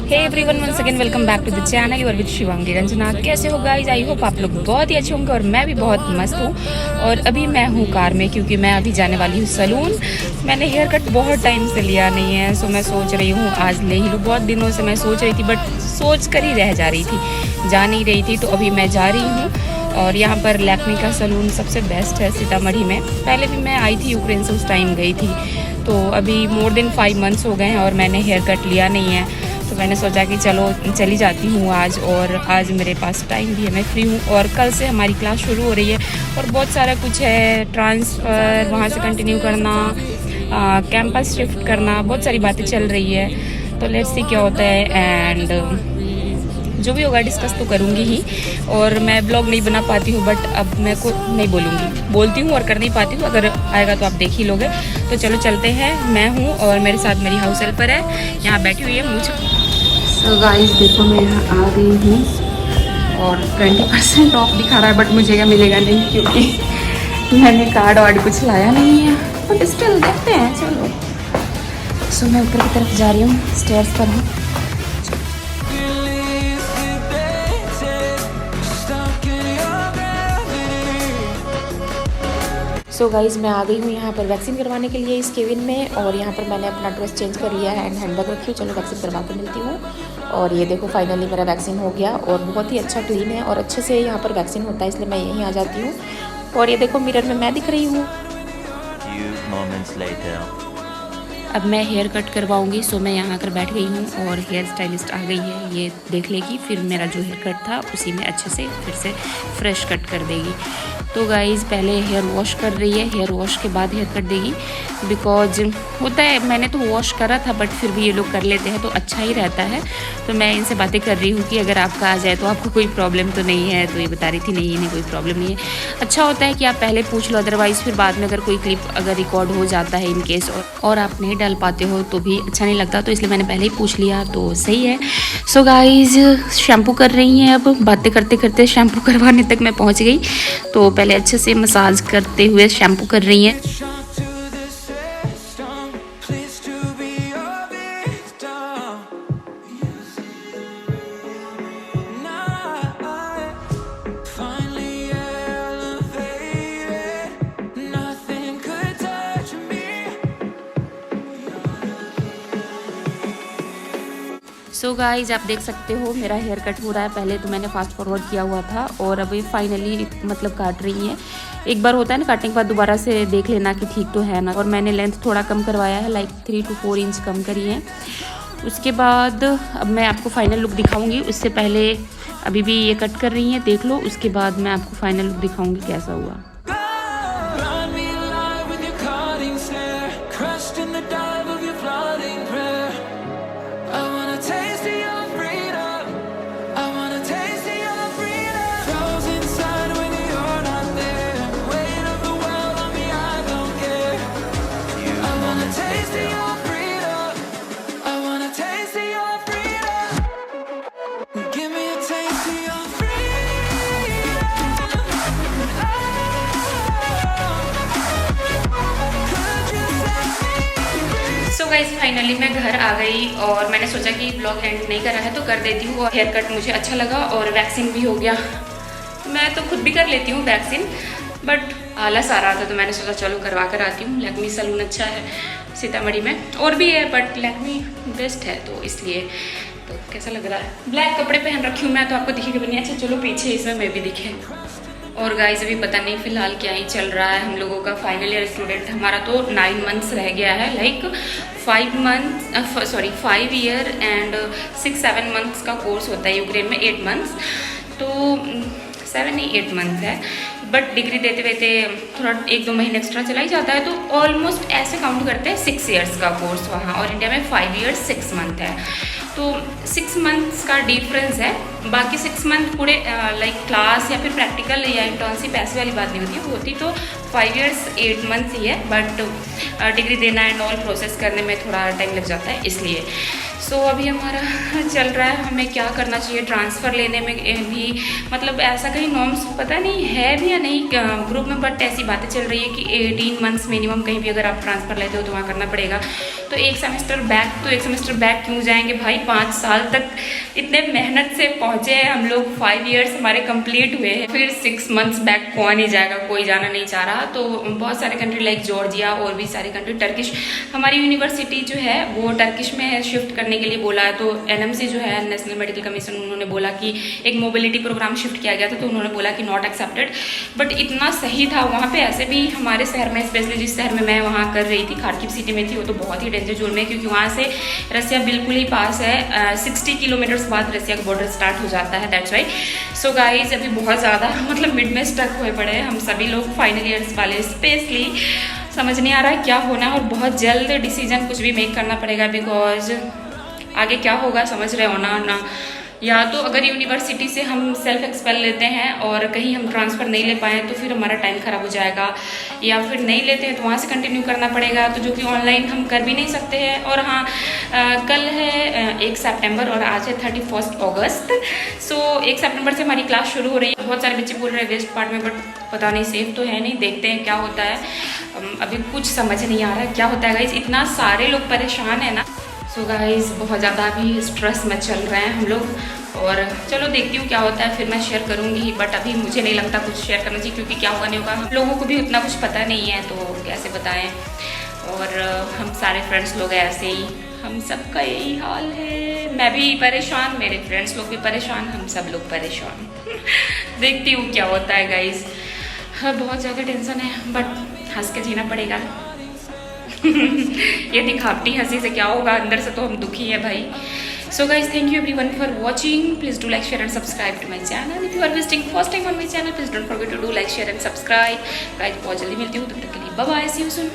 Hey everyone, once again welcome back to the channel you're with Shivangi Ranjana. कैसे हो guys? I hope आप लोग बहुत ही अच्छे होंगे और मैं भी बहुत मस्त हूँ। और अभी मैं हूँ कार में क्योंकि मैं अभी जाने वाली हूँ सलून। मैंने हेयर कट बहुत टाइम से लिया नहीं है, सो मैं सोच रही हूँ आज ले ही लूँ। बहुत दिनों से मैं सोच रही थी बट सोच कर ही रह जा रही थी, जा नहीं रही थी। तो अभी मैं जा रही हूँ और यहाँ पर लैक्मे का सलून सबसे बेस्ट है सीतामढ़ी में। पहले भी मैं आई थी यूक्रेन से, उस टाइम गई थी। तो अभी मोर देन 5 मंथ्स हो गए हैं और मैंने हेयर कट लिया नहीं है। तो मैंने सोचा कि चलो चली जाती हूँ आज, और आज मेरे पास टाइम भी है, मैं फ्री हूँ। और कल से हमारी क्लास शुरू हो रही है और बहुत सारा कुछ है, ट्रांसफ़र वहाँ से कंटिन्यू करना, कैंपस शिफ्ट करना, बहुत सारी बातें चल रही है। तो लेट्स सी क्या होता है, एंड जो भी होगा डिस्कस तो करूँगी ही। और मैं ब्लॉग नहीं बना पाती हूँ बट अब मैं को नहीं बोलूँगी, बोलती हूँ और कर नहीं पाती हूँ। अगर आएगा तो आप देख ही लोगे। तो चलो चलते हैं। मैं हूँ और मेरे साथ मेरी हाउस हेल्पर है, यहाँ बैठी हुई है मुझे। सो गाइस देखो, मैं यहाँ आ गई हूँ और 20% ऑफ दिखा रहा है बट मुझे क्या मिलेगा नहीं क्योंकि मैंने कार्ड वार्ड कुछ लाया नहीं है। बट स्टिल देखते हैं, चलो। सो मैं ऊपर की तरफ जा रही हूँ, स्टेयर्स पर हूँ। सो गाइज़ मैं आ गई हूँ यहाँ पर वैक्सीन करवाने के लिए इस केबिन में। और यहाँ पर मैंने अपना ड्रेस चेंज कर लिया है एंड हैंडबैग रखी हूँ। चलो वैक्सीन करवा कर मिलती हूँ। और ये देखो फाइनली मेरा वैक्सीन हो गया और बहुत ही अच्छा क्लीन है और अच्छे से यहाँ पर वैक्सीन होता है, इसलिए मैं यहीं आ जाती हूँ। और ये देखो मिरर में मैं दिख रही हूँ। अब मैं हेयर कट करवाऊंगी, सो मैं यहाँ आकर बैठ गई हूँ और हेयर स्टाइलिस्ट आ गई है, ये देख लेगी। फिर मेरा जो हेयर कट था उसी में अच्छे से फिर से फ्रेश कट कर देगी। तो गाइज़ पहले हेयर वॉश कर रही है, हेयर वॉश के बाद हेयर कट देगी। बिकॉज होता है, मैंने तो वॉश करा था बट फिर भी ये लोग कर लेते हैं तो अच्छा ही रहता है। तो मैं इनसे बातें कर रही हूँ कि अगर आपका आ जाए तो आपको कोई प्रॉब्लम तो नहीं है। तो ये बता रही थी नहीं कोई प्रॉब्लम नहीं है। अच्छा होता है कि आप पहले पूछ लो, अदरवाइज़ फिर बाद में अगर कोई क्लिप अगर रिकॉर्ड हो जाता है इन केस और आप नहीं डाल पाते हो तो भी अच्छा नहीं लगता। तो इसलिए मैंने पहले ही पूछ लिया, तो सही है। सो गाइज शैम्पू कर रही हैं। अब बातें करते करते शैम्पू करवाने तक मैं पहुँच गई। तो पहले अच्छे से मसाज करते हुए शैम्पू कर रही हैं। सो गाइज आप देख सकते हो मेरा हेयर कट हो रहा है। पहले तो मैंने फास्ट फॉरवर्ड किया हुआ था और अभी फाइनली मतलब काट रही हैं। एक बार होता है ना काटने के बाद दोबारा से देख लेना कि ठीक तो है ना। और मैंने लेंथ थोड़ा कम करवाया है, लाइक 3 to 4 इंच कम करी है। उसके बाद अब मैं आपको फाइनल लुक दिखाऊंगी। उससे पहले अभी भी ये कट कर रही हैं, देख लो। उसके बाद मैं आपको फाइनल लुक दिखाऊंगी कैसा हुआ। सो गाइज फाइनली मैं घर आ गई और मैंने सोचा कि ब्लॉग एंड नहीं करा है तो कर देती हूँ। और हेयर कट मुझे अच्छा लगा और वैक्सीन भी हो गया। मैं तो खुद भी कर लेती हूँ वैक्सीन बट आलस आ रहा था तो मैंने सोचा चलो करवा कर आती हूँ। लैक्मी सलून अच्छा है सीतामढ़ी में, और भी है बट लैक्मी बेस्ट है तो इसलिए। तो कैसा लग रहा है? ब्लैक कपड़े पहन रखी हूँ मैं तो आपको दिखेगा नहीं। अच्छा चलो पीछे इसमें मैं भी दिखे। और गाइस अभी पता नहीं फ़िलहाल क्या ही चल रहा है हम लोगों का। फाइनल ईयर स्टूडेंट हमारा तो 9 मंथ्स रह गया है, लाइक 5 ईयर एंड 6-7 मंथ्स का कोर्स होता है यूक्रेन में, 8 मंथ्स। तो 7-8 मंथ है बट डिग्री देते देते थोड़ा 1-2 महीने एक्स्ट्रा चला ही जाता है। तो ऑलमोस्ट ऐसे काउंट करते हैं 6 ईयर्स का कोर्स वहाँ, और इंडिया में 5 ईयर्स 6 मंथ है। तो 6 मंथ्स का डिफरेंस है। बाकी 6 मंथ पूरे लाइक क्लास या फिर प्रैक्टिकल या इंटर्नशिप ऐसी वाली बात नहीं होती, होती तो 5 ईयर्स 8 मंथ्स ही है। बट डिग्री देना एंड ऑल प्रोसेस करने में थोड़ा टाइम लग जाता है इसलिए। सो अभी हमारा चल रहा है, हमें क्या करना चाहिए ट्रांसफ़र लेने में भी, मतलब ऐसा कहीं नॉर्म्स पता नहीं है भी या नहीं ग्रुप में, बट ऐसी बातें चल रही है कि 18 मंथ्स मिनिमम कहीं भी अगर आप ट्रांसफ़र लेते हो तो वहाँ करना पड़ेगा। तो एक सेमेस्टर बैक क्यों जाएंगे भाई, 5 साल तक इतने मेहनत से पहुँचे हैं हम लोग, 5 ईयर्स हमारे कंप्लीट हुए हैं, फिर 6 मंथ्स बैक कौन ही जाएगा, कोई जाना नहीं चाह रहा। तो बहुत सारे कंट्री लाइक जॉर्जिया और भी सारी कंट्री, टर्किश, हमारी यूनिवर्सिटी जो है वो टर्किश में शिफ्ट करने के लिए बोला है। तो एनएमसी जो है नेशनल मेडिकल कमीशन, उन्होंने बोला कि एक मोबिलिटी प्रोग्राम शिफ्ट किया गया था, तो उन्होंने बोला कि नॉट एक्सेप्टेड। बट इतना सही था वहाँ पे, ऐसे भी हमारे शहर में, स्पेशली जिस शहर में मैं वहाँ कर रही थी, खार्किव सिटी में थी, वो तो बहुत ही डेंजर जोन में, क्योंकि वहाँ से रसिया बिल्कुल ही पास है, 60 किलोमीटर्स बाद रसिया का बॉर्डर स्टार्ट हो जाता है, दैट्स वाई। सो गाइज अभी बहुत ज़्यादा मतलब मिड में स्टक हुए पड़े हैं हम सभी लोग, फाइनल ईयर्स वाले स्पेशली, समझ नहीं आ रहा है क्या होना है, और बहुत जल्द डिसीजन कुछ भी मेक करना पड़ेगा, बिकॉज आगे क्या होगा समझ रहे हो ना। या तो अगर यूनिवर्सिटी से हम सेल्फ एक्सपेल लेते हैं और कहीं हम ट्रांसफ़र नहीं ले पाए तो फिर हमारा टाइम ख़राब हो जाएगा, या फिर नहीं लेते हैं तो वहाँ से कंटिन्यू करना पड़ेगा, तो जो कि ऑनलाइन हम कर भी नहीं सकते हैं। और हाँ, कल है 1 सितंबर और आज है 31 अगस्त। सो 1 सितंबर से हमारी क्लास शुरू हो रही है। बहुत सारे बच्चे बोल रहे हैं वेस्ट पार्ट में, बट पता नहीं, सेफ तो है नहीं, देखते हैं क्या होता है। अभी कुछ समझ नहीं आ रहा है क्या होता है गाइस, इतना सारे लोग परेशान है ना। सो गाइस बहुत ज़्यादा अभी स्ट्रेस में चल रहे हैं हम लोग, और चलो देखती हूँ क्या होता है, फिर मैं शेयर करूँगी। बट अभी मुझे नहीं लगता कुछ शेयर करना चाहिए, क्योंकि क्या होगा नहीं होगा, हम लोगों को भी उतना कुछ पता नहीं है, तो कैसे बताएं। और हम सारे फ्रेंड्स लोग ऐसे ही, हम सबका यही हाल है, मैं भी परेशान, मेरे फ्रेंड्स लोग भी परेशान, हम सब लोग परेशान। देखती हूँ क्या होता है गाइस। हाँ बहुत ज़्यादा टेंशन है, बट हंस के जीना पड़ेगा। ये दिखावटी हंसी से क्या होगा, अंदर से तो हम दुखी है भाई। So guys thank you everyone for watching, please do like share and subscribe to my channel. If you are visiting first time on my channel, please don't forget to do like share and subscribe. Guys बहुत जल्दी मिलती हूँ, तब तक के लिए bye bye, see you soon.